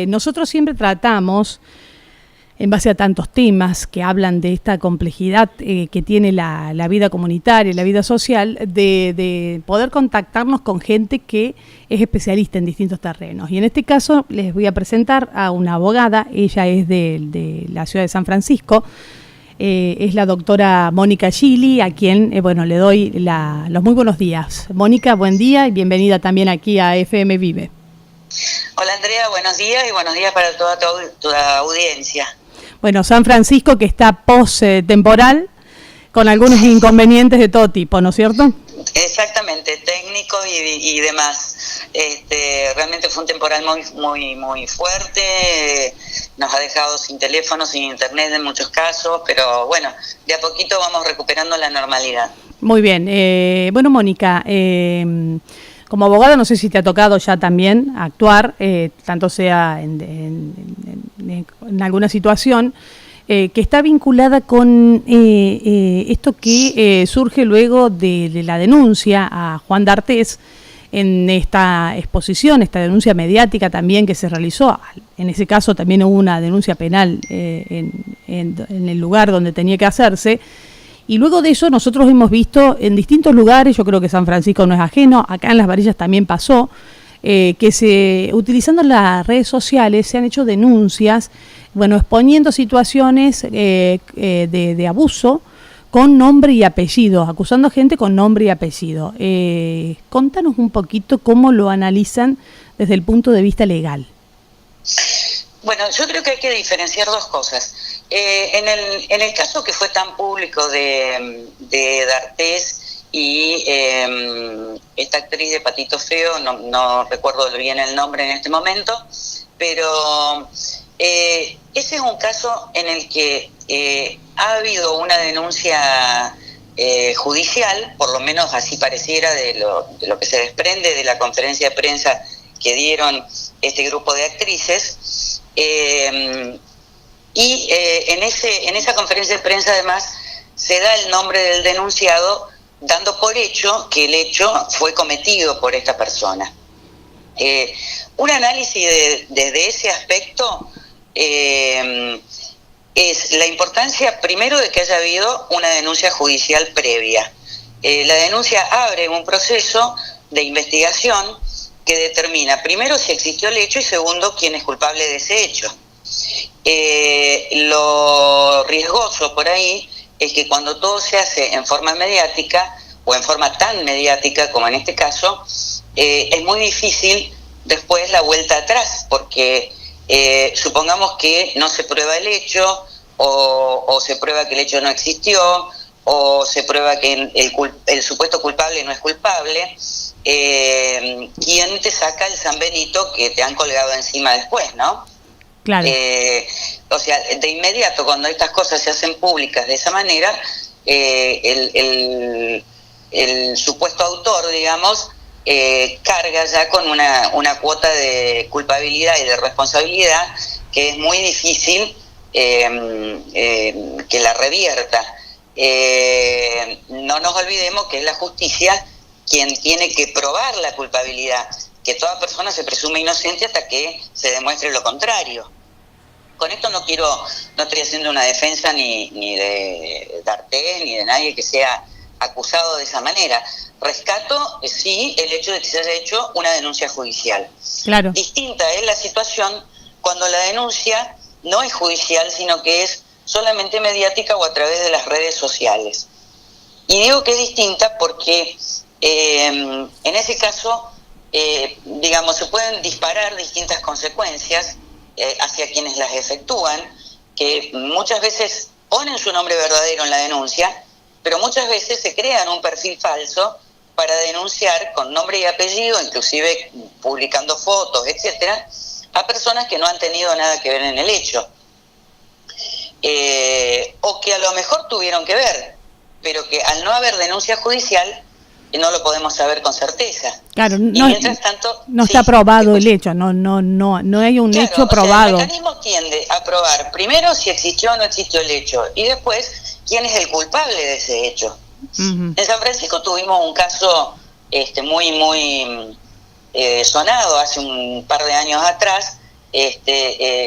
nosotros siempre tratamos, en base a tantos temas que hablan de esta complejidad que tiene la vida comunitaria, la vida social, de poder contactarnos con gente que es especialista en distintos terrenos. Y en este caso les voy a presentar a una abogada, ella es de la ciudad de San Francisco, es la doctora Mónica Gili, a quien le doy los muy buenos días. Mónica, buen día y bienvenida también aquí a FM Vive. Hola Andrea, buenos días y buenos días para toda tu audiencia. Bueno, San Francisco que está post-temporal, con algunos inconvenientes de todo tipo, ¿no es cierto? Exactamente, técnicos y demás. Realmente fue un temporal muy fuerte, nos ha dejado sin teléfono, sin internet en muchos casos, pero bueno, de a poquito vamos recuperando la normalidad. Muy bien, bueno Mónica, como abogada no sé si te ha tocado ya también actuar, tanto sea en alguna situación que está vinculada con esto que surge luego de la denuncia a Juan D'Artés en esta exposición, esta denuncia mediática también que se realizó. En ese caso también hubo una denuncia penal en el lugar donde tenía que hacerse. Y luego de eso nosotros hemos visto en distintos lugares, yo creo que San Francisco no es ajeno, acá en Las Varillas también pasó, que utilizando las redes sociales se han hecho denuncias, exponiendo situaciones de abuso con nombre y apellido, acusando a gente con nombre y apellido. Contanos un poquito cómo lo analizan desde el punto de vista legal. Bueno, yo creo que hay que diferenciar dos cosas. En el caso que fue tan público de D'Artés y esta actriz de Patito Feo, no recuerdo bien el nombre en este momento, pero ese es un caso en el que ha habido una denuncia judicial, por lo menos así pareciera de lo que se desprende de la conferencia de prensa que dieron este grupo de actrices, y en esa conferencia de prensa además se da el nombre del denunciado, dando por hecho que el hecho fue cometido por esta persona. Un análisis desde ese aspecto es la importancia primero de que haya habido una denuncia judicial previa. La denuncia abre un proceso de investigación que determina primero si existió el hecho y segundo quién es culpable de ese hecho. Lo riesgoso por ahí es que cuando todo se hace en forma mediática o en forma tan mediática como en este caso, es muy difícil después la vuelta atrás, porque supongamos que no se prueba el hecho o se prueba que el hecho no existió o se prueba que el supuesto culpable no es culpable. ¿Quién te saca el San Benito que te han colgado encima después, no? Claro. O sea, de inmediato cuando estas cosas se hacen públicas de esa manera, el supuesto autor, digamos, carga ya con una cuota de culpabilidad y de responsabilidad que es muy difícil que la revierta. No nos olvidemos que es la justicia quien tiene que probar la culpabilidad, que toda persona se presume inocente hasta que se demuestre lo contrario. Con esto no estoy haciendo una defensa ni de D'Artés ni de nadie que sea acusado de esa manera. Rescato, sí, el hecho de que se haya hecho una denuncia judicial. Claro. Distinta es la situación cuando la denuncia no es judicial, sino que es solamente mediática o a través de las redes sociales. Y digo que es distinta porque en ese caso, se pueden disparar distintas consecuencias hacia quienes las efectúan, que muchas veces ponen su nombre verdadero en la denuncia, pero muchas veces se crean un perfil falso para denunciar con nombre y apellido, inclusive publicando fotos, etcétera, a personas que no han tenido nada que ver en el hecho. O que a lo mejor tuvieron que ver, pero que al no haber denuncia judicial no lo podemos saber con certeza. Claro, y mientras tanto no está probado el hecho, no hay un hecho probado. El mecanismo tiende a probar primero si existió o no existió el hecho y después quién es el culpable de ese hecho. Uh-huh. En San Francisco tuvimos un caso muy sonado hace un par de años atrás,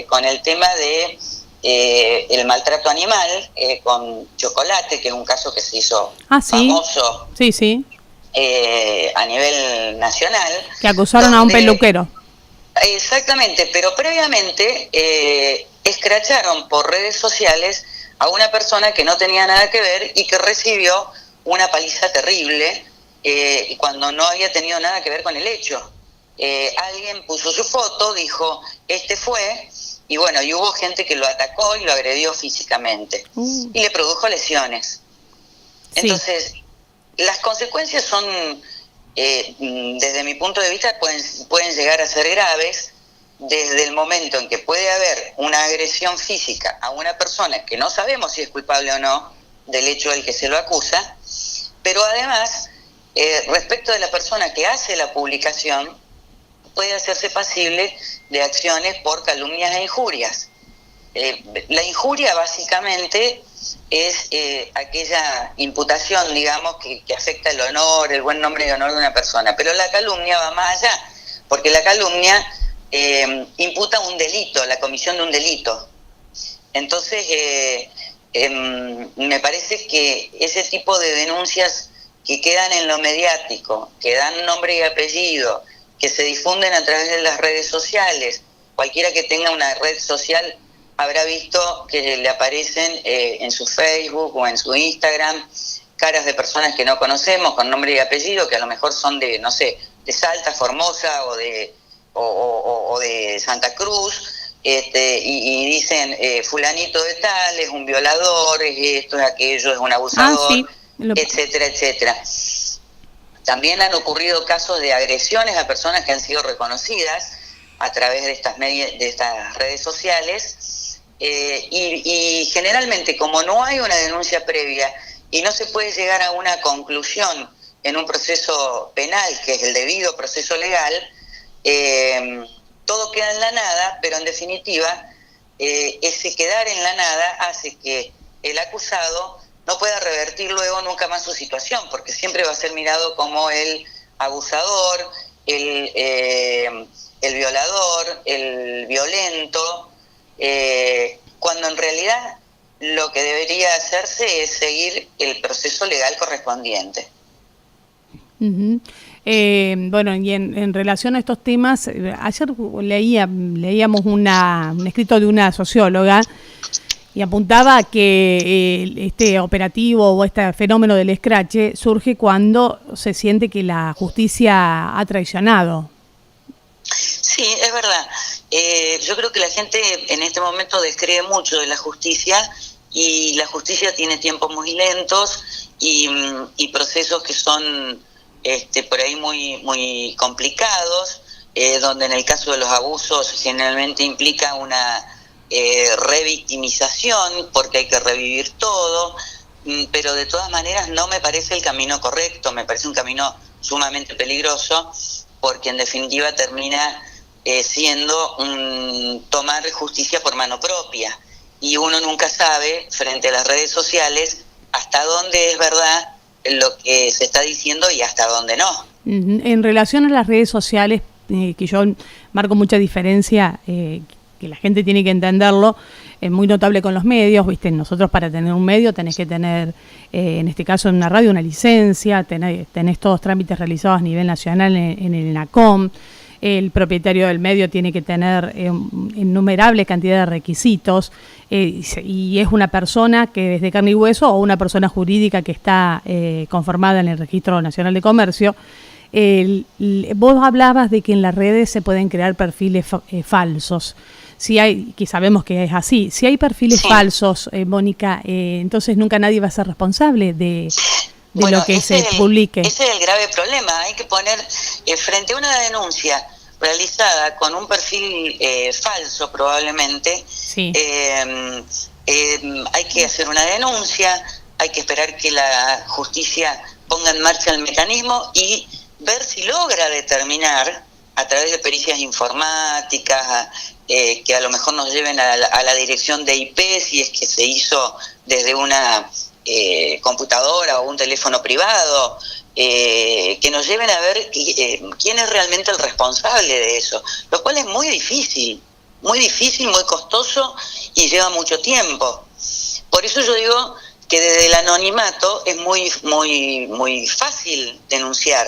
con el tema de el maltrato animal con Chocolate, que es un caso que se hizo famoso sí. A nivel nacional. Que acusaron a un peluquero. Exactamente, pero previamente escracharon por redes sociales a una persona que no tenía nada que ver y que recibió una paliza terrible cuando no había tenido nada que ver con el hecho. Alguien puso su foto, dijo, este fue, y bueno, y hubo gente que lo atacó y lo agredió físicamente y le produjo lesiones. Sí. Entonces, las consecuencias son, desde mi punto de vista, pueden llegar a ser graves desde el momento en que puede haber una agresión física a una persona que no sabemos si es culpable o no del hecho del que se lo acusa, pero además, respecto de la persona que hace la publicación, puede hacerse pasible de acciones por calumnias e injurias. La injuria básicamente es aquella imputación, digamos, que afecta el honor, el buen nombre y honor de una persona, pero la calumnia va más allá, porque la calumnia imputa un delito, la comisión de un delito. Entonces, me parece que ese tipo de denuncias que quedan en lo mediático, que dan nombre y apellido, que se difunden a través de las redes sociales, cualquiera que tenga una red social habrá visto que le aparecen en su Facebook o en su Instagram caras de personas que no conocemos con nombre y apellido, que a lo mejor son de, no sé, de Salta, Formosa o de Santa Cruz, y dicen fulanito de tal es un violador, es esto, es aquello, es un abusador, etcétera, etcétera. También han ocurrido casos de agresiones a personas que han sido reconocidas a través de estas redes sociales, y generalmente, como no hay una denuncia previa y no se puede llegar a una conclusión en un proceso penal, que es el debido proceso legal, todo queda en la nada, pero en definitiva, ese quedar en la nada hace que el acusado no pueda revertir luego nunca más su situación, porque siempre va a ser mirado como el abusador, el violador, el violento, cuando en realidad lo que debería hacerse es seguir el proceso legal correspondiente. Uh-huh. Bueno, y en relación a estos temas, ayer leíamos un escrito de una socióloga y apuntaba que este operativo o este fenómeno del escrache surge cuando se siente que la justicia ha traicionado. Sí, es verdad. Yo creo que la gente en este momento descree mucho de la justicia, y la justicia tiene tiempos muy lentos y procesos que son por ahí muy complicados, donde en el caso de los abusos generalmente implica una revictimización, porque hay que revivir todo, pero de todas maneras no me parece el camino correcto, me parece un camino sumamente peligroso, porque en definitiva termina siendo tomar justicia por mano propia, y uno nunca sabe, frente a las redes sociales, hasta dónde es verdad lo que se está diciendo y hasta dónde no. En relación a las redes sociales, que yo marco mucha diferencia, que la gente tiene que entenderlo, es muy notable con los medios, ¿viste? Nosotros, para tener un medio tenés que tener, en este caso en una radio, una licencia, tenés todos trámites realizados a nivel nacional en el NACOM, el propietario del medio tiene que tener innumerable cantidad de requisitos, y es una persona que es de carne y hueso o una persona jurídica que está conformada en el Registro Nacional de Comercio. Vos hablabas de que en las redes se pueden crear perfiles falsos. Si hay, que sabemos que es así, si hay perfiles falsos, Mónica, entonces nunca nadie va a ser responsable de lo que se publique. Ese es el grave problema. Hay que poner frente a una denuncia realizada con un perfil falso, probablemente, hay que hacer una denuncia, hay que esperar que la justicia ponga en marcha el mecanismo y ver si logra determinar, a través de pericias informáticas, que a lo mejor nos lleven a la dirección de IP, si es que se hizo desde una computadora o un teléfono privado, que nos lleven a ver quién es realmente el responsable de eso, lo cual es muy difícil. muy difícil, muy costoso y lleva mucho tiempo. Por eso yo digo que desde el anonimato es muy fácil denunciar.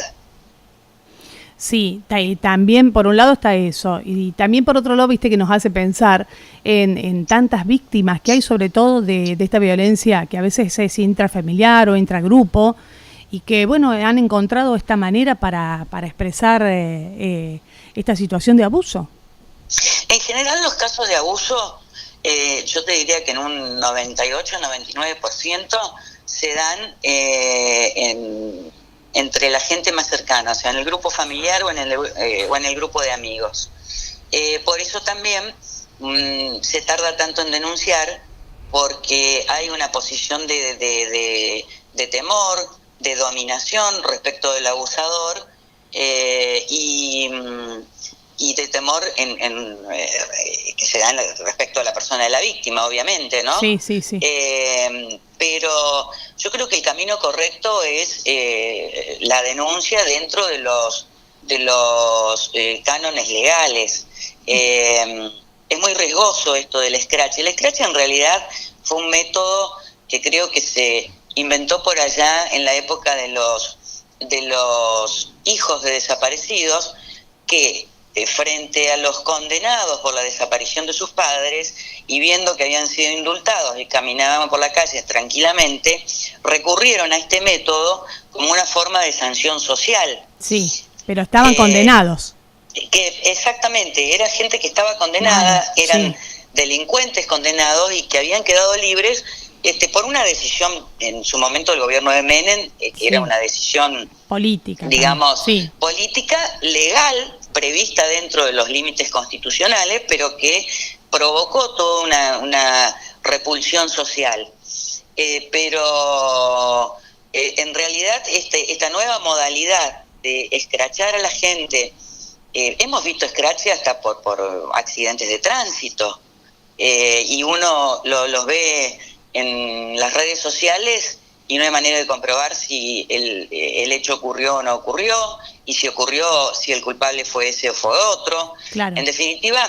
Sí, y también por un lado está eso, y también por otro lado, viste que nos hace pensar en tantas víctimas que hay, sobre todo de esta violencia que a veces es intrafamiliar o intragrupo, y que, bueno, han encontrado esta manera para expresar esta situación de abuso. En general los casos de abuso, yo te diría que en un 98-99% se dan entre la gente más cercana, o sea, en el grupo familiar o en el grupo de amigos. Por eso también se tarda tanto en denunciar, porque hay una posición de temor, de dominación respecto del abusador, y de temor que se da respecto a la persona de la víctima, obviamente, ¿no? Sí, sí, sí. Pero yo creo que el camino correcto es la denuncia dentro de los cánones legales. Es muy riesgoso esto del scratch. El scratch en realidad fue un método que creo que se inventó por allá en la época de los hijos de desaparecidos, que frente a los condenados por la desaparición de sus padres y viendo que habían sido indultados y caminaban por la calle tranquilamente, recurrieron a este método como una forma de sanción social. Sí, pero estaban condenados. Exactamente, era gente que estaba condenada, eran delincuentes condenados y que habían quedado libres por una decisión en su momento del gobierno de Menem, que era una decisión política, digamos, política, legal, prevista dentro de los límites constitucionales, pero que provocó toda una repulsión social. Pero en realidad esta nueva modalidad de escrachar a la gente, hemos visto escrache hasta por accidentes de tránsito, y uno los ve en las redes sociales y no hay manera de comprobar si el hecho ocurrió o no ocurrió, y si ocurrió, si el culpable fue ese o fue otro. Claro. En definitiva,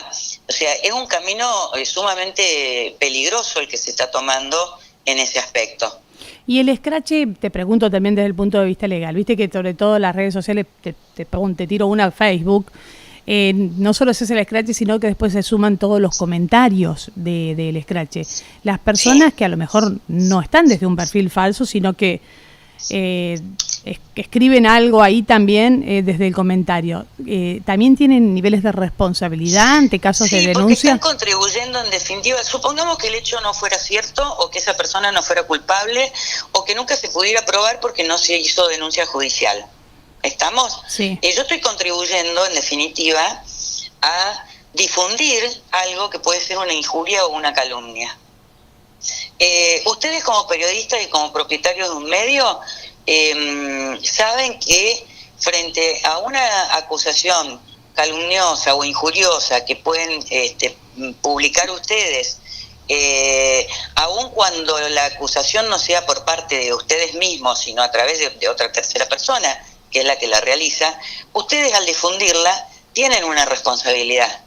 o sea, es un camino sumamente peligroso el que se está tomando en ese aspecto. Y el scratch, te pregunto también desde el punto de vista legal, viste que sobre todo las redes sociales, te tiro una a Facebook, no solo es el scratch, sino que después se suman todos los comentarios del scratch. Las personas que a lo mejor no están desde un perfil falso, sino que escriben algo ahí también desde el comentario, ¿también tienen niveles de responsabilidad ante casos de denuncia? Porque están contribuyendo, en definitiva. Supongamos que el hecho no fuera cierto, o que esa persona no fuera culpable, o que nunca se pudiera probar porque no se hizo denuncia judicial. ¿Estamos? Sí. Yo estoy contribuyendo, en definitiva, a difundir algo que puede ser una injuria o una calumnia. Ustedes como periodistas y como propietarios de un medio saben que frente a una acusación calumniosa o injuriosa que pueden publicar ustedes, aun cuando la acusación no sea por parte de ustedes mismos, sino a través de otra tercera persona, que es la que la realiza, ustedes al difundirla tienen una responsabilidad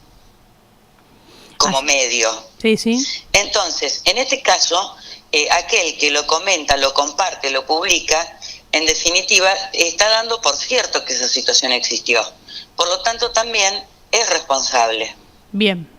como medio. Sí, sí. Entonces, en este caso, aquel que lo comenta, lo comparte, lo publica, en definitiva, está dando por cierto que esa situación existió. Por lo tanto, también es responsable. Bien.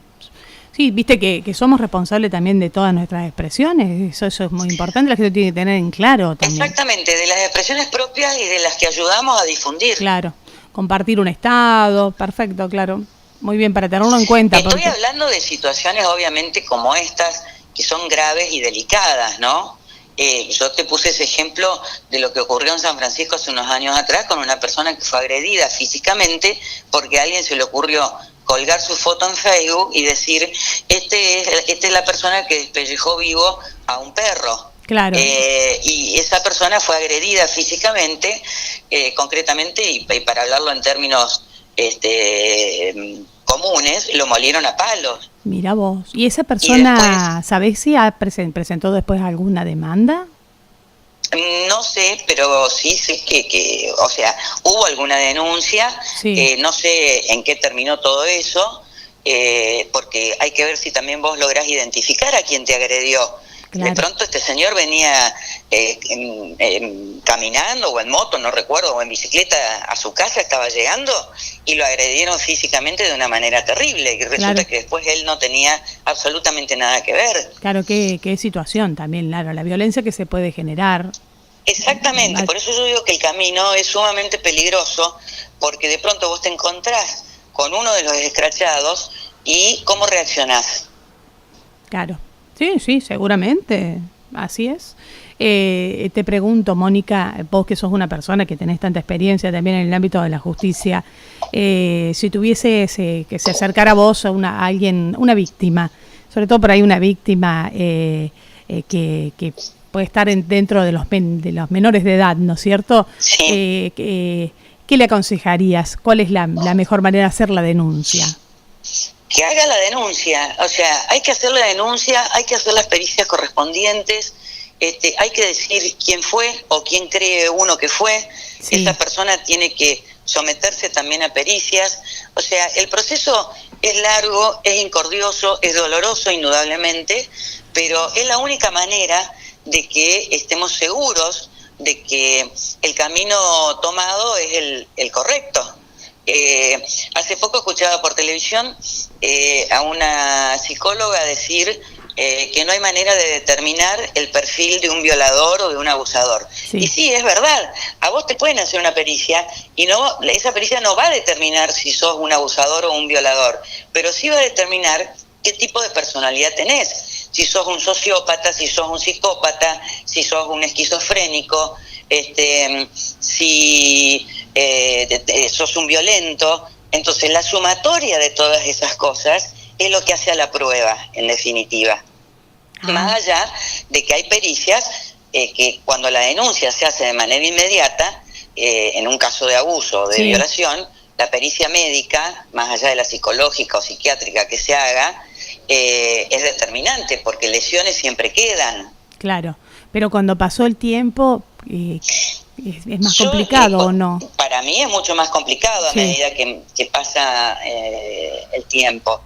Sí, viste que somos responsables también de todas nuestras expresiones, eso es muy importante, la gente tiene que tener en claro también. Exactamente, de las expresiones propias y de las que ayudamos a difundir. Claro, compartir un estado, perfecto, claro, muy bien, para tenerlo en cuenta. Estoy hablando de situaciones obviamente como estas, que son graves y delicadas, ¿no? Yo te puse ese ejemplo de lo que ocurrió en San Francisco hace unos años atrás con una persona que fue agredida físicamente porque a alguien se le ocurrió colgar su foto en Facebook y decir, esta es la persona que despellejó vivo a un perro. Claro. Y esa persona fue agredida físicamente, concretamente, y para hablarlo en términos comunes, lo molieron a palos. Mira vos. ¿Y esa persona, después, sabés si presentó después alguna demanda? No sé, pero sí sé que o sea, hubo alguna denuncia, sí. No sé en qué terminó todo eso, porque hay que ver si también vos lográs identificar a quien te agredió. Claro. De pronto este señor venía caminando o en moto, no recuerdo, o en bicicleta a su casa, estaba llegando y lo agredieron físicamente de una manera terrible. Y resulta claro. que después él no tenía absolutamente nada que ver. Claro, qué situación también, claro, la violencia que se puede generar. Exactamente, por eso yo digo que el camino es sumamente peligroso, porque de pronto vos te encontrás con uno de los escrachados y ¿cómo reaccionás? Claro. Sí, seguramente, así es. Te pregunto, Mónica, vos que sos una persona que tenés tanta experiencia también en el ámbito de la justicia, si tuvieses que se acercara a vos a alguien, una víctima, sobre todo por ahí una víctima que puede estar dentro de los menores de edad, ¿no es cierto? Sí. ¿Qué le aconsejarías? ¿Cuál es la mejor manera de hacer la denuncia? Que haga la denuncia, o sea, hay que hacer la denuncia, hay que hacer las pericias correspondientes, hay que decir quién fue o quién cree uno que fue, sí. Esa persona tiene que someterse también a pericias, o sea, el proceso es largo, es incordioso, es doloroso indudablemente, pero es la única manera de que estemos seguros de que el camino tomado es el correcto. Hace poco escuchaba por televisión a una psicóloga decir que no hay manera de determinar el perfil de un violador o de un abusador. Sí. Y sí, es verdad, a vos te pueden hacer una pericia y esa pericia no va a determinar si sos un abusador o un violador, pero sí va a determinar qué tipo de personalidad tenés, si sos un sociópata, si sos un psicópata, si sos un esquizofrénico, si sos un violento. Entonces la sumatoria de todas esas cosas es lo que hace a la prueba, en definitiva. Más allá de que hay pericias que cuando la denuncia se hace de manera inmediata, en un caso de abuso o de violación, la pericia médica, más allá de la psicológica o psiquiátrica que se haga, es determinante, porque lesiones siempre quedan. Claro, pero cuando pasó el tiempo, ¿es más complicado o no? Para mí es mucho más complicado a medida que pasa el tiempo.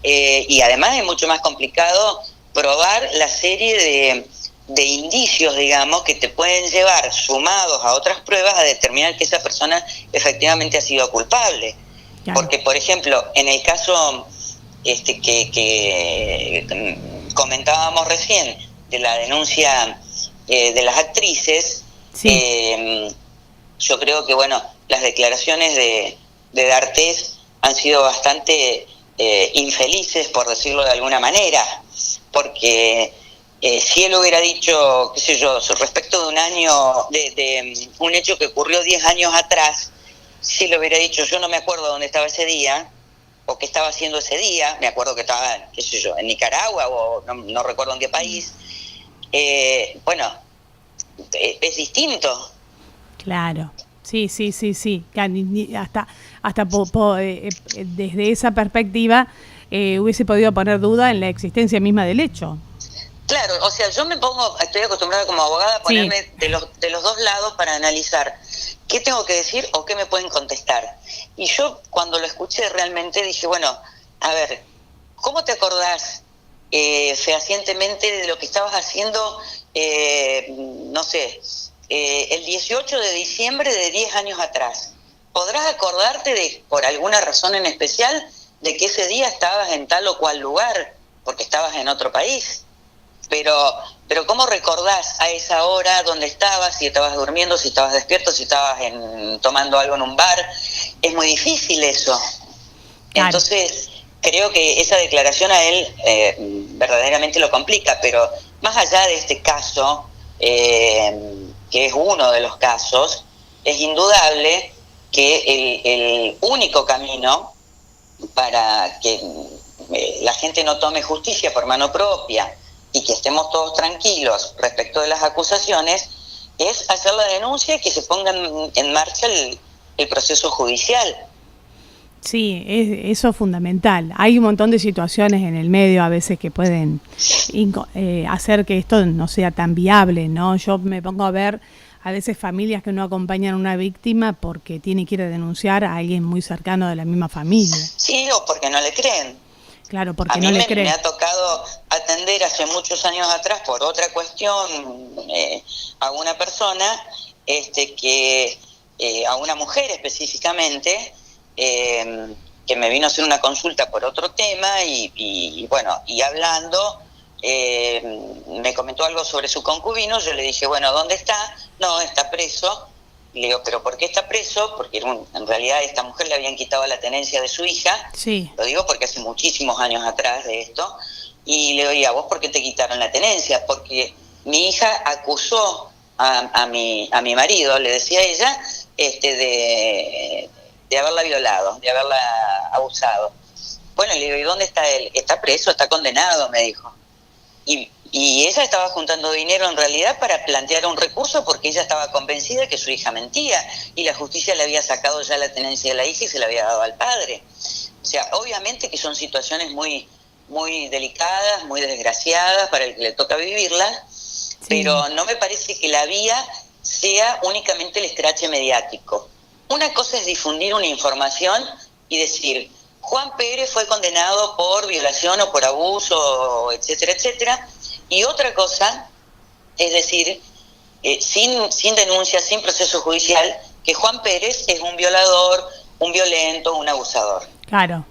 Y además es mucho más complicado probar la serie de indicios, digamos, que te pueden llevar, sumados a otras pruebas, a determinar que esa persona efectivamente ha sido culpable. Claro. Porque, por ejemplo, en el caso que comentábamos recién, de la denuncia de las actrices, yo creo que, bueno, las declaraciones de D'Artés han sido bastante infelices, por decirlo de alguna manera, porque si él hubiera dicho, qué sé yo, respecto de un año, de un hecho que ocurrió 10 años atrás, si él hubiera dicho, yo no me acuerdo dónde estaba ese día, o qué estaba haciendo ese día, me acuerdo que estaba, qué sé yo, en Nicaragua, o no recuerdo en qué país, bueno, es distinto. Claro, sí. Hasta desde esa perspectiva hubiese podido poner duda en la existencia misma del hecho. Claro, o sea, estoy acostumbrada como abogada a ponerme de los dos lados para analizar qué tengo que decir o qué me pueden contestar. Y yo cuando lo escuché realmente dije, bueno, a ver, ¿cómo te acordás fehacientemente de lo que estabas haciendo, no sé, el 18 de diciembre de 10 años atrás? ¿Podrás acordarte por alguna razón en especial, de que ese día estabas en tal o cual lugar, porque estabas en otro país? Pero ¿cómo recordás a esa hora dónde estabas, si estabas durmiendo, si estabas despierto, si estabas tomando algo en un bar? Es muy difícil eso. Claro. Entonces, creo que esa declaración a él verdaderamente lo complica, pero más allá de este caso, que es uno de los casos, es indudable que el único camino para que la gente no tome justicia por mano propia y que estemos todos tranquilos respecto de las acusaciones, es hacer la denuncia y que se ponga en marcha el proceso judicial. Sí, eso es fundamental. Hay un montón de situaciones en el medio a veces que pueden hacer que esto no sea tan viable, ¿no? Yo me pongo a ver a veces familias que no acompañan a una víctima porque tiene que ir a denunciar a alguien muy cercano de la misma familia. Sí, o porque no le creen. Claro, porque A mí no le me cree. ha tocado atender hace muchos años atrás por otra cuestión a una persona que a una mujer específicamente que me vino a hacer una consulta por otro tema y bueno, y hablando me comentó algo sobre su concubino. Yo le dije, bueno, ¿dónde está? No, está preso. Y le digo, ¿pero por qué está preso? Porque en realidad a esta mujer le habían quitado la tenencia de su hija. Sí. Lo digo porque hace muchísimos años atrás de esto. Y le digo, ¿y a vos por qué te quitaron la tenencia? Porque mi hija acusó a mi marido, le decía ella, de haberla violado, de haberla abusado. Bueno, le digo, ¿y dónde está él? Está preso, está condenado, me dijo. Y ella estaba juntando dinero en realidad para plantear un recurso porque ella estaba convencida que su hija mentía y la justicia le había sacado ya la tenencia de la hija y se la había dado al padre. O sea, obviamente que son situaciones muy, muy delicadas, muy desgraciadas para el que le toca vivirlas, sí. Pero no me parece que la vía sea únicamente el escrache mediático. Una cosa es difundir una información y decir, Juan Pérez fue condenado por violación o por abuso, etcétera, etcétera. Y otra cosa es decir, sin denuncia, sin proceso judicial, que Juan Pérez es un violador, un violento, un abusador. Claro,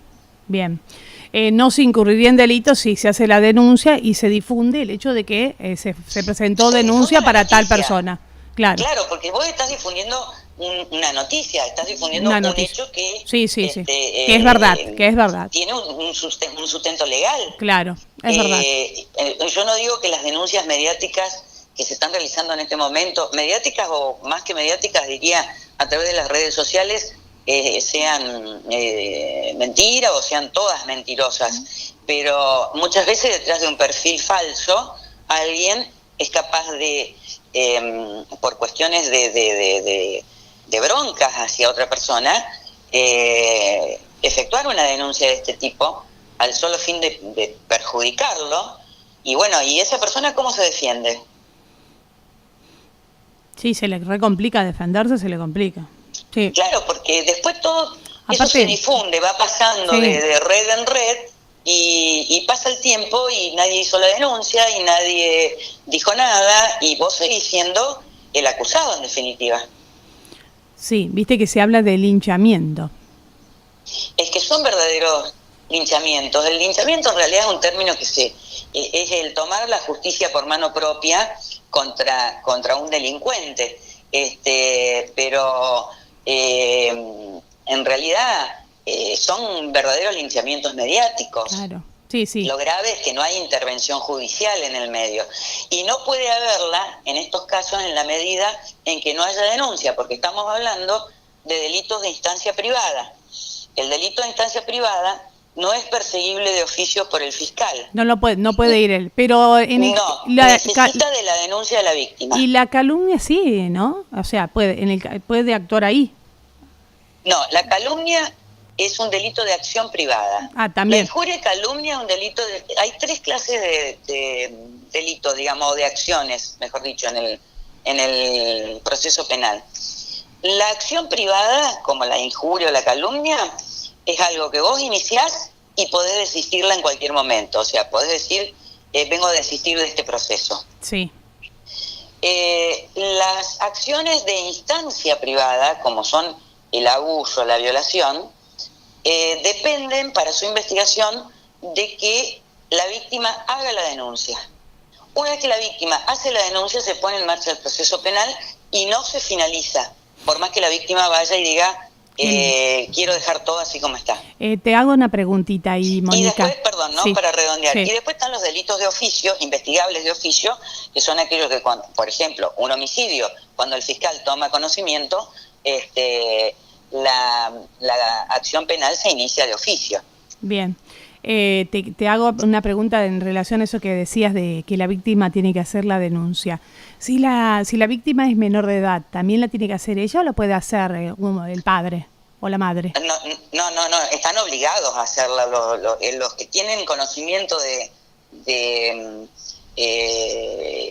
bien. No se incurriría en delitos si se hace la denuncia y se difunde el hecho de que se presentó denuncia para tal persona. Claro. Claro, porque vos estás difundiendo una noticia, estás difundiendo un hecho que sí. Que es verdad, tiene un sustento legal. Claro, es verdad. Yo no digo que las denuncias mediáticas que se están realizando en este momento, mediáticas o más que mediáticas, diría a través de las redes sociales, sean mentiras o sean todas mentirosas, pero muchas veces detrás de un perfil falso alguien es capaz de por cuestiones de broncas hacia otra persona, efectuar una denuncia de este tipo al solo fin de perjudicarlo. Y bueno, ¿y esa persona cómo se defiende? Sí, se le recomplica defenderse, se le complica. Sí. Claro, porque después todo eso se difunde, va pasando de red en red y pasa el tiempo y nadie hizo la denuncia y nadie dijo nada y vos seguís siendo el acusado en definitiva. Sí, viste que se habla de linchamiento. Es que son verdaderos linchamientos. El linchamiento en realidad es un término que es el tomar la justicia por mano propia contra un delincuente. Pero en realidad son verdaderos linchamientos mediáticos. Claro. Sí. Lo grave es que no hay intervención judicial en el medio. Y no puede haberla en estos casos en la medida en que no haya denuncia, porque estamos hablando de delitos de instancia privada. El delito de instancia privada no es perseguible de oficio por el fiscal. No puede ir él. Pero necesita de la denuncia de la víctima. Y la calumnia sí, ¿no? O sea, puede actuar ahí. No, la calumnia es un delito de acción privada. También. La injuria y calumnia es un delito hay tres clases de delitos, digamos, de acciones, mejor dicho, en el proceso penal. La acción privada, como la injuria o la calumnia, es algo que vos iniciás y podés desistirla en cualquier momento. O sea, podés decir, vengo a desistir de este proceso. Sí. Las acciones de instancia privada, como son el abuso, la violación, dependen para su investigación de que la víctima haga la denuncia. Una vez que la víctima hace la denuncia, se pone en marcha el proceso penal y no se finaliza, por más que la víctima vaya y diga, quiero dejar todo así como está. Te hago una preguntita ahí, Mónica. Y después, perdón, ¿no? Sí. Para redondear. Sí. Y después están los delitos de oficio, investigables de oficio, que son aquellos que, por ejemplo, un homicidio, cuando el fiscal toma conocimiento, la acción penal se inicia de oficio. Bien. Te hago una pregunta en relación a eso que decías de que la víctima tiene que hacer la denuncia. Si la víctima es menor de edad, ¿también la tiene que hacer ella o lo puede hacer el padre o la madre? No, están obligados a hacerla. Los que tienen conocimiento de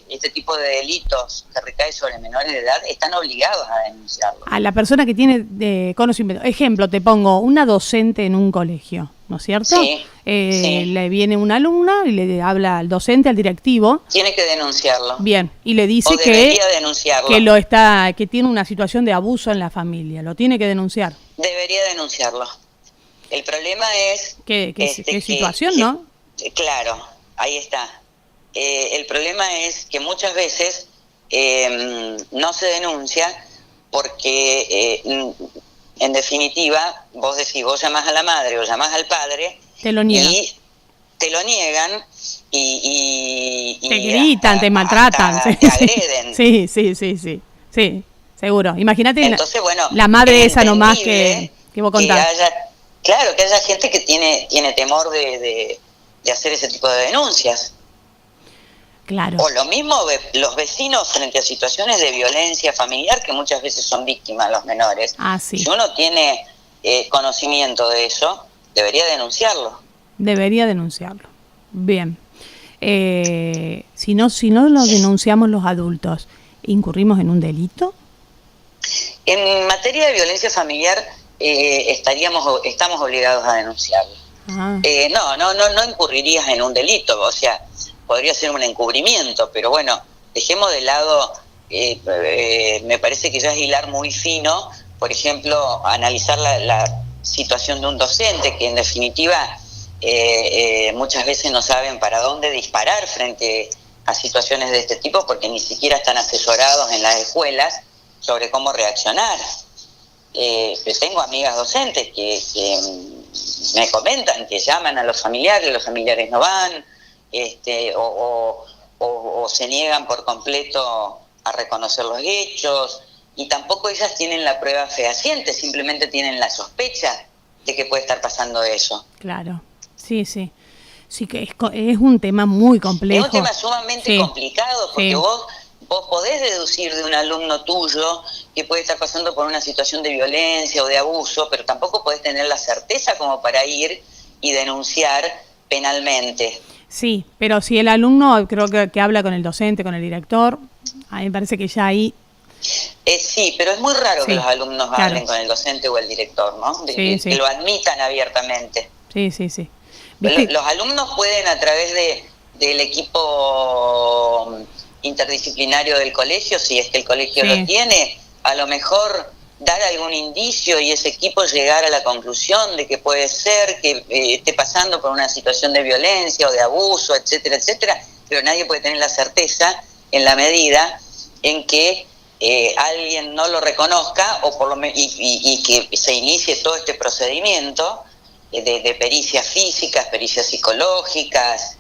este tipo de delitos que recae sobre menores de edad están obligados a denunciarlo. A la persona que tiene conocimiento. Ejemplo, te pongo una docente en un colegio. ¿no es cierto? Sí, sí. Le viene una alumna y le habla al docente, al directivo. Tiene que denunciarlo. Bien, y le dice O debería denunciarlo. que tiene una situación de abuso en la familia, lo tiene que denunciar. Debería denunciarlo. El problema es... ¿Qué situación, no? Claro, ahí está. El problema es que muchas veces no se denuncia porque, en definitiva, vos decís, vos llamás a la madre o llamás al padre... Te lo niegan. Y te lo niegan y te gritan, te maltratan. Te agreden. Sí, seguro. Imagínate. Entonces, bueno, la madre esa nomás que vos contás. Claro, que haya gente que tiene temor de hacer ese tipo de denuncias. Claro. O lo mismo los vecinos frente a situaciones de violencia familiar que muchas veces son víctimas los menores. Sí. Si uno tiene conocimiento de eso, debería denunciarlo. Bien. Si no lo denunciamos los adultos, ¿incurrimos en un delito? En materia de violencia familiar estamos obligados a denunciarlo. No incurrirías en un delito, o sea, podría ser un encubrimiento, pero bueno, dejemos de lado, me parece que ya es hilar muy fino, por ejemplo, analizar la situación de un docente, que en definitiva muchas veces no saben para dónde disparar frente a situaciones de este tipo, porque ni siquiera están asesorados en las escuelas sobre cómo reaccionar. Tengo amigas docentes que me comentan que llaman a los familiares no van, o se niegan por completo a reconocer los hechos, y tampoco ellas tienen la prueba fehaciente, simplemente tienen la sospecha de que puede estar pasando eso. Claro, sí, que es un tema muy complejo. Es un tema sumamente complicado, porque vos podés deducir de un alumno tuyo que puede estar pasando por una situación de violencia o de abuso, pero tampoco podés tener la certeza como para ir y denunciar penalmente. Sí, pero si el alumno creo que habla con el docente, con el director, a mí me parece que ya ahí... Sí, pero es muy raro que los alumnos hablen con el docente o el director, ¿no? Que lo admitan abiertamente. Sí. Los alumnos pueden, a través del equipo interdisciplinario del colegio, si es que el colegio lo tiene, a lo mejor dar algún indicio y ese equipo llegar a la conclusión de que puede ser que esté pasando por una situación de violencia o de abuso, etcétera, pero nadie puede tener la certeza en la medida en que alguien no lo reconozca o por lo y que se inicie todo este procedimiento de pericias físicas, pericias psicológicas,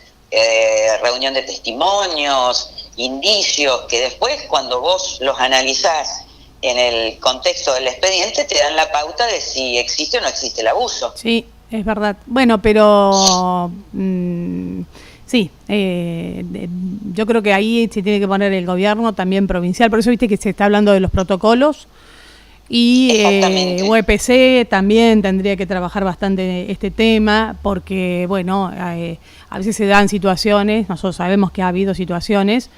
reunión de testimonios, indicios, que después cuando vos los analizás en el contexto del expediente te dan la pauta de si existe o no existe el abuso. Sí, es verdad. Bueno, pero yo creo que ahí se tiene que poner el gobierno también provincial, por eso viste que se está hablando de los protocolos y UEPC también tendría que trabajar bastante este tema, porque bueno, a veces se dan situaciones, nosotros sabemos que ha habido situaciones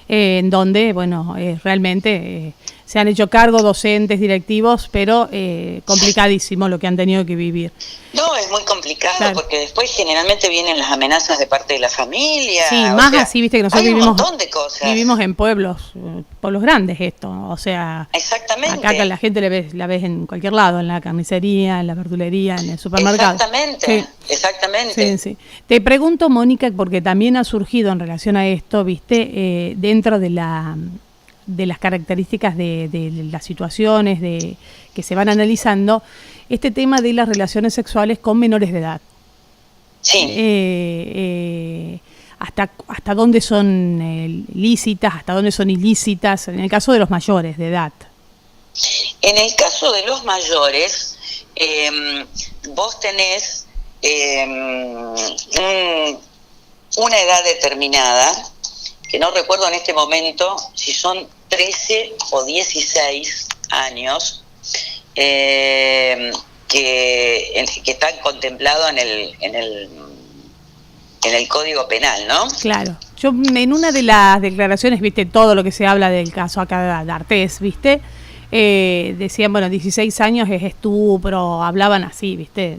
en donde, bueno, realmente se han hecho cargo docentes, directivos, pero complicadísimo lo que han tenido que vivir. No, es muy complicado, porque después generalmente vienen las amenazas de parte de la familia. Sí, más así, viste que nosotros vivimos un montón de cosas. Vivimos en pueblos grandes esto, o sea, exactamente. Acá la gente la ves en cualquier lado, en la carnicería, en la verdulería, en el supermercado. Exactamente. Sí. Te pregunto, Mónica, porque también ha surgido en relación a esto, viste, dentro de las características de las situaciones que se van analizando, este tema de las relaciones sexuales con menores de edad. Sí. ¿Hasta dónde son lícitas, hasta dónde son ilícitas, en el caso de los mayores de edad? En el caso de los mayores, vos tenés una edad determinada, que no recuerdo en este momento si son 13 o 16 años, que están contemplados en el Código Penal, ¿no? Claro. Yo en una de las declaraciones, viste, todo lo que se habla del caso acá de Artés, viste, decían, bueno, 16 años es estupro, hablaban así, viste,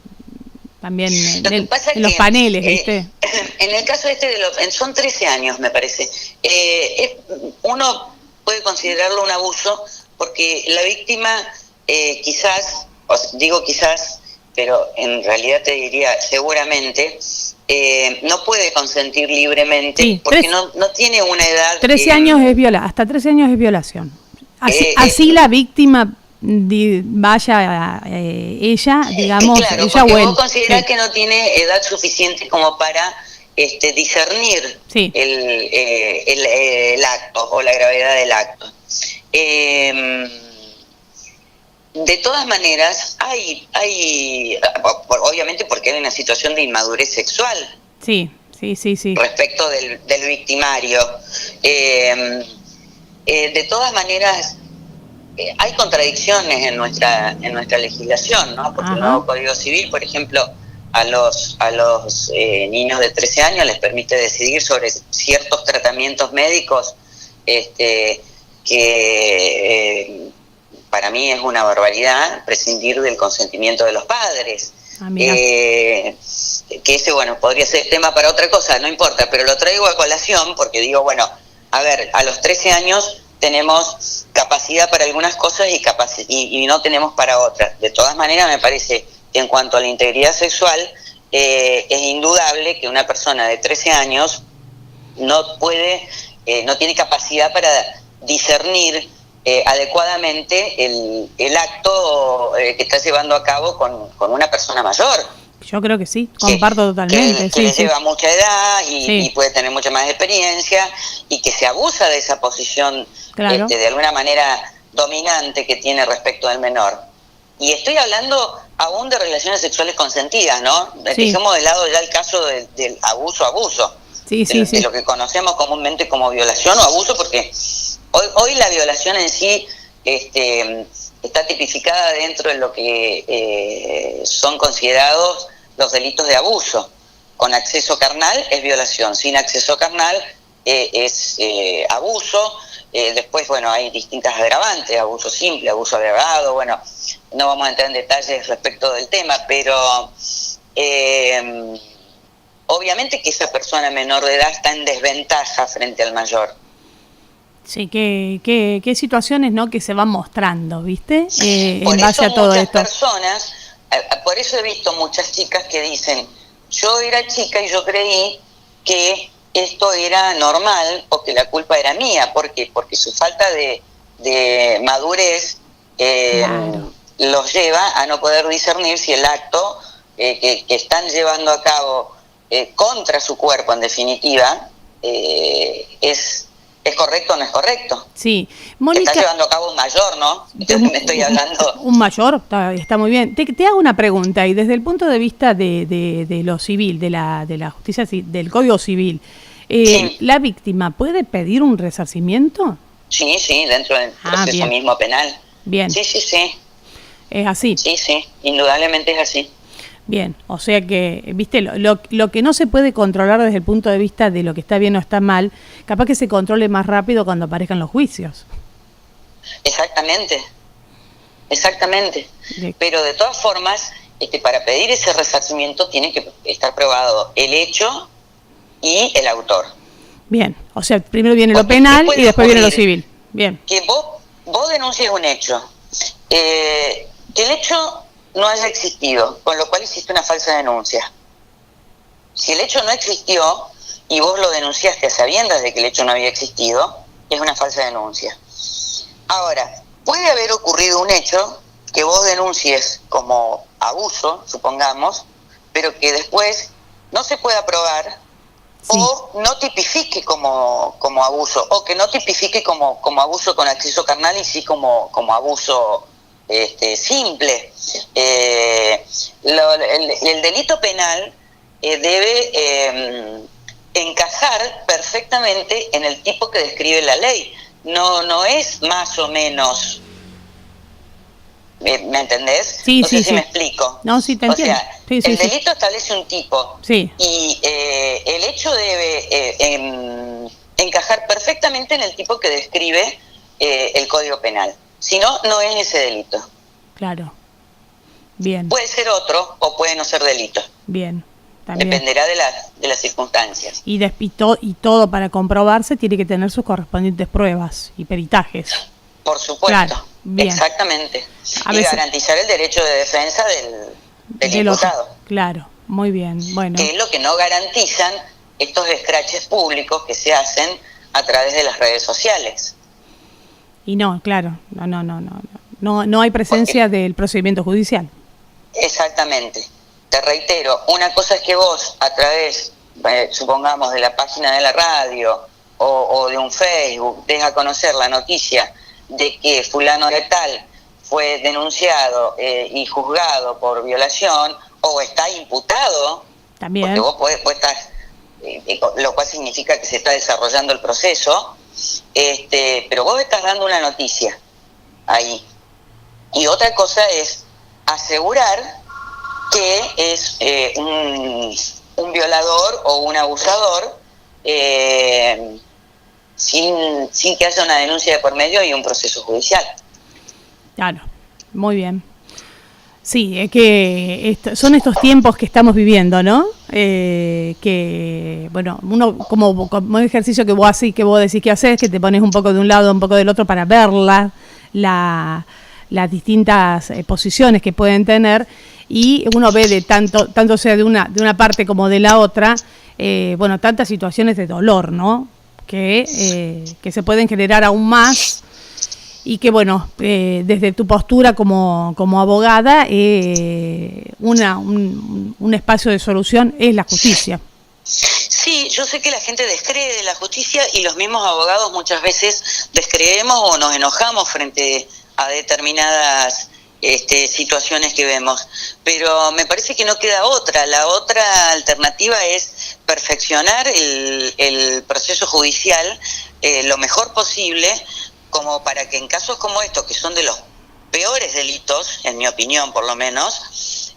también Lo que pasa en los paneles, ¿viste? En el caso son 13 años, me parece. Uno puede considerarlo un abuso porque la víctima quizás, digo quizás, pero en realidad te diría seguramente, no puede consentir libremente, sí, porque no tiene una edad... 13 años es hasta 13 años es violación. Así la víctima vaya ella, digamos, claro, ella porque o él. Vos considerás que no tiene edad suficiente como para discernir el acto o la gravedad del acto. De todas maneras, hay obviamente porque hay una situación de inmadurez sexual. Sí. Respecto del victimario. De todas maneras, hay contradicciones en nuestra legislación, ¿no? Porque el nuevo Código Civil, por ejemplo, a los niños de 13 años les permite decidir sobre ciertos tratamientos médicos que para mí es una barbaridad prescindir del consentimiento de los padres. Que ese, bueno, podría ser tema para otra cosa, no importa, pero lo traigo a colación porque digo, bueno, a ver, a los 13 años tenemos capacidad para algunas cosas y no tenemos para otras. De todas maneras, me parece que en cuanto a la integridad sexual, es indudable que una persona de 13 años no tiene capacidad para discernir adecuadamente el acto que está llevando a cabo con una persona mayor. Yo creo que sí, comparto totalmente. Que le lleva mucha edad y puede tener mucha más experiencia y que se abusa de esa posición de alguna manera dominante que tiene respecto del menor. Y estoy hablando aún de relaciones sexuales consentidas, ¿no? Dejemos de lado ya el caso del abuso. De lo que conocemos comúnmente como violación o abuso, porque hoy la violación en sí está tipificada dentro de lo que son considerados los delitos de abuso. Con acceso carnal es violación, sin acceso carnal es abuso. Después, bueno, hay distintas agravantes, abuso simple, abuso agravado, bueno, no vamos a entrar en detalles respecto del tema, pero obviamente que esa persona menor de edad está en desventaja frente al mayor. Sí, qué situaciones, ¿no?, que se van mostrando, ¿viste? En base a todo esto. Personas, por eso he visto muchas chicas que dicen, yo era chica y yo creí que esto era normal o que la culpa era mía. ¿Por qué? Porque su falta de madurez los lleva a no poder discernir si el acto que están llevando a cabo contra su cuerpo, en definitiva, es correcto o no es correcto. Sí. Mónica, está llevando a cabo un mayor, ¿no? Me estoy hablando. Un mayor, está muy bien. Te hago una pregunta, y desde el punto de vista de lo civil, de la justicia, del Código Civil, ¿la víctima puede pedir un resarcimiento? Sí, dentro del proceso mismo penal. Bien. Sí. ¿Es así? Sí, indudablemente es así. Bien, o sea que, viste, lo que no se puede controlar desde el punto de vista de lo que está bien o está mal, capaz que se controle más rápido cuando aparezcan los juicios. Exactamente. Pero de todas formas, para pedir ese resarcimiento tiene que estar probado el hecho y el autor. Bien, o sea, primero viene lo penal y después viene lo civil. Bien. Que vos denuncies un hecho, que el hecho no haya existido, con lo cual hiciste una falsa denuncia. Si el hecho no existió y vos lo denunciaste a sabiendas de que el hecho no había existido, es una falsa denuncia. Ahora, puede haber ocurrido un hecho que vos denuncies como abuso, supongamos, pero que después no se pueda probar o no tipifique como abuso, o que no tipifique como abuso con acceso carnal y sí como abuso simple. El delito penal debe encajar perfectamente en el tipo que describe la ley. No es más o menos. ¿Me entendés? No sé si me explico. No, sí te entiendo. O sea, el delito establece un tipo y el hecho debe encajar perfectamente en el tipo que describe el Código Penal. Si no, no es ese delito. Claro. Bien. Puede ser otro o puede no ser delito. Bien. También. Dependerá de las circunstancias. Y todo para comprobarse tiene que tener sus correspondientes pruebas y peritajes. Por supuesto, claro, bien. Exactamente. A y veces, garantizar el derecho de defensa del imputado. Claro, muy bien. Bueno. Que es lo que no garantizan estos escraches públicos que se hacen a través de las redes sociales. Y no, claro, no hay presencia del procedimiento judicial. Exactamente. Te reitero, una cosa es que vos a través, supongamos, de la página de la radio o de un Facebook, des a conocer la noticia de que fulano de tal fue denunciado y juzgado por violación o está imputado, también, porque vos estás, lo cual significa que se está desarrollando el proceso, pero vos estás dando una noticia ahí. Y otra cosa es asegurar que es un violador o un abusador sin que haya una denuncia de por medio y un proceso judicial. Claro, muy bien. Sí, es que son estos tiempos que estamos viviendo, ¿no? Que, bueno, uno como un ejercicio que vos decís que haces, que te pones un poco de un lado, un poco del otro para ver las distintas posiciones que pueden tener, y uno ve de tanto sea de una parte como de la otra, bueno, tantas situaciones de dolor, ¿no? Que se pueden generar aún más, y que, bueno, desde tu postura como abogada, un espacio de solución es la justicia. Sí, yo sé que la gente descree de la justicia y los mismos abogados muchas veces descreemos o nos enojamos frente a determinadas situaciones que vemos, pero me parece que no queda otra. La otra alternativa es perfeccionar el proceso judicial lo mejor posible, como para que en casos como estos, que son de los peores delitos, en mi opinión por lo menos,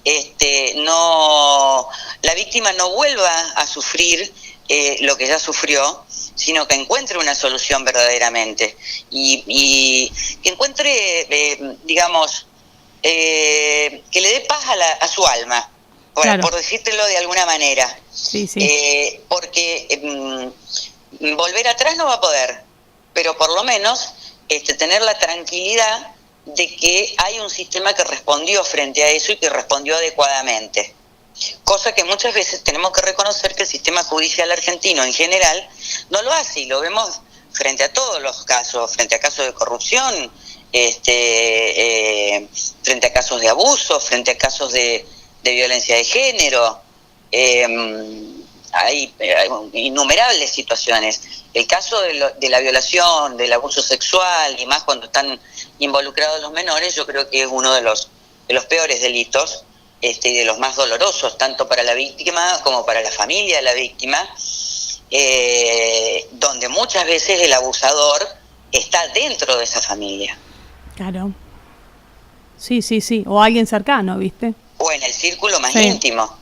la víctima no vuelva a sufrir lo que ya sufrió, sino que encuentre una solución verdaderamente y que encuentre, digamos, que le dé paz a su alma, claro, por decírtelo de alguna manera. Sí, sí. Porque volver atrás no va a poder, pero por lo menos tener la tranquilidad de que hay un sistema que respondió frente a eso y que respondió adecuadamente. Cosa que muchas veces tenemos que reconocer que el sistema judicial argentino en general no lo hace, y lo vemos frente a todos los casos, frente a casos de corrupción, frente a casos de abuso, frente a casos de violencia de género. Hay innumerables situaciones. El caso de la violación, del abuso sexual, y más cuando están involucrados los menores, yo creo que es uno de los peores delitos, y de los más dolorosos, tanto para la víctima como para la familia de la víctima, donde muchas veces el abusador está dentro de esa familia. Claro. Sí, o alguien cercano, ¿viste? O en el círculo más íntimo.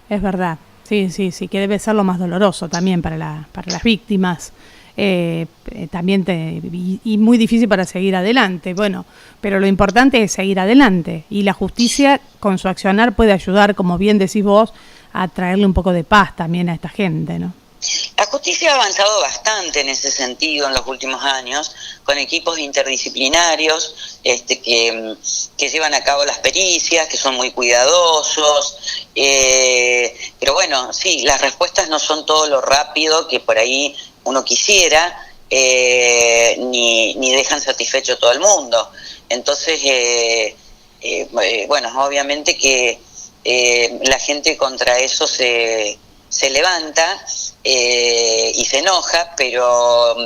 Es verdad. Sí, que debe ser lo más doloroso también para las víctimas. También y muy difícil para seguir adelante. Bueno, pero lo importante es seguir adelante, y la justicia con su accionar puede ayudar, como bien decís vos, a traerle un poco de paz también a esta gente, ¿no? La justicia ha avanzado bastante en ese sentido en los últimos años, con equipos interdisciplinarios que llevan a cabo las pericias, que son muy cuidadosos, pero bueno, sí, las respuestas no son todo lo rápido que por ahí uno quisiera, ni dejan satisfecho a todo el mundo. Entonces, bueno, obviamente que la gente contra eso se levanta y se enoja, pero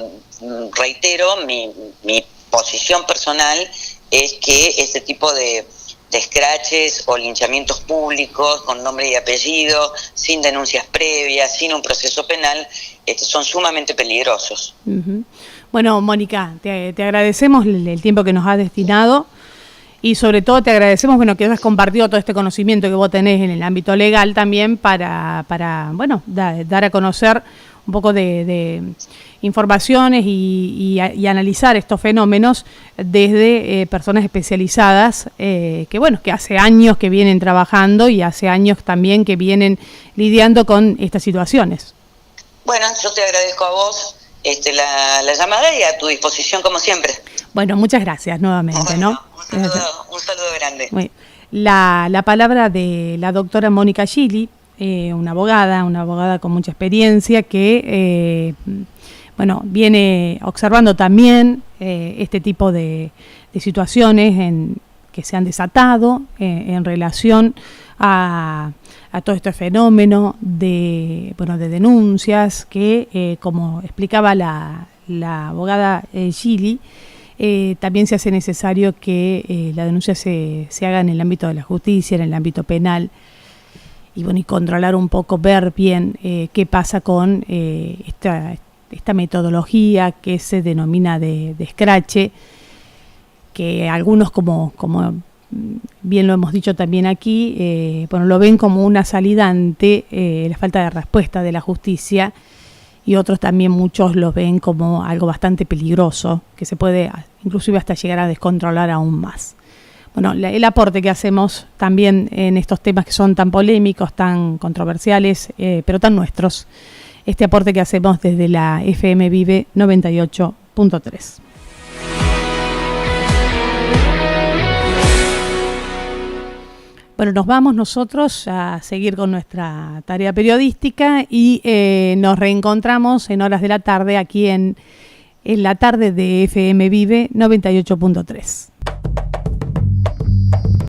reitero, mi posición personal es que este tipo de escraches o linchamientos públicos con nombre y apellido, sin denuncias previas, sin un proceso penal, son sumamente peligrosos. Uh-huh. Bueno, Mónica, te agradecemos el tiempo que nos has destinado, y sobre todo te agradecemos, bueno, que hayas compartido todo este conocimiento que vos tenés en el ámbito legal también para bueno, dar a conocer un poco de informaciones y analizar estos fenómenos desde personas especializadas que hace años que vienen trabajando y hace años también que vienen lidiando con estas situaciones. Bueno, yo te agradezco a vos la llamada y a tu disposición como siempre. Bueno, muchas gracias nuevamente, ¿no? Un saludo grande. La palabra de la doctora Mónica Gili, una abogada con mucha experiencia que viene observando también este tipo de situaciones que se han desatado en relación a todo este fenómeno de denuncias que, como explicaba la abogada Gili, también se hace necesario que la denuncia se haga en el ámbito de la justicia, en el ámbito penal, y controlar un poco, ver bien qué pasa con esta metodología que se denomina de escrache, que algunos, como bien lo hemos dicho también aquí, lo ven como una salida ante la falta de respuesta de la justicia, y otros también, muchos lo ven como algo bastante peligroso, que se puede inclusive hasta llegar a descontrolar aún más. El aporte que hacemos también en estos temas que son tan polémicos, tan controversiales, pero tan nuestros, este aporte que hacemos desde la FM Vive 98.3. Nos vamos nosotros a seguir con nuestra tarea periodística y nos reencontramos en horas de la tarde aquí en la tarde de FM Vive 98.3.